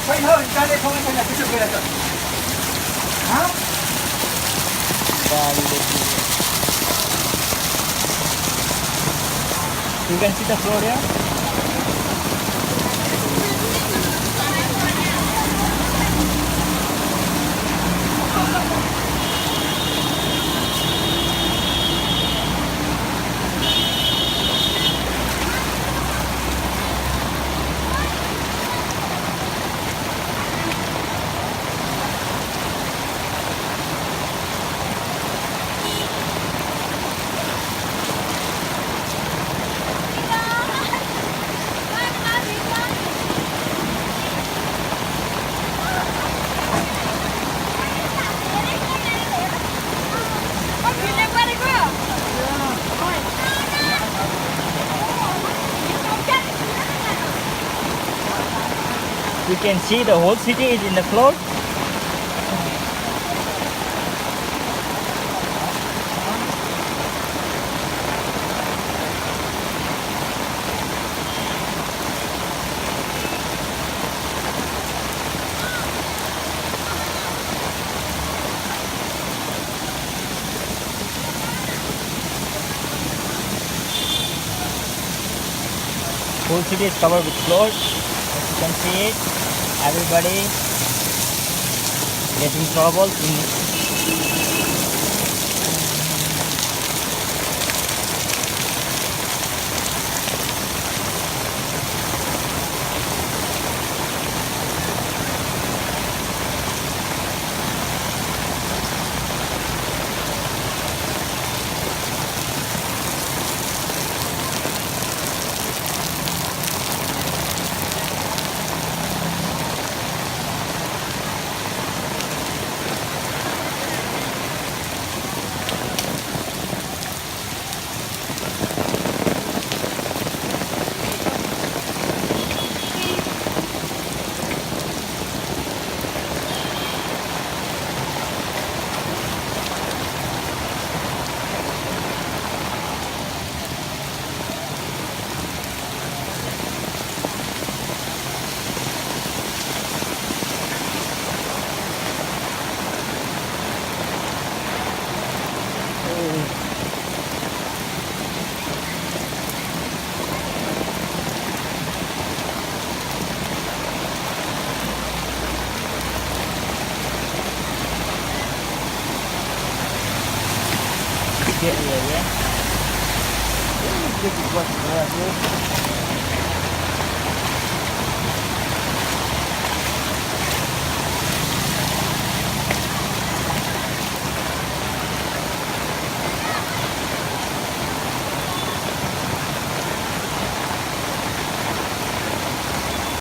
Wait, hold. Dali, kung ano na. Gusto ko na to. Ha? You can see the floor here. You can see the whole city is in the flood. Whole city is covered with flood. As you can see it, everybody getting trouble in yeah. This is what we have here.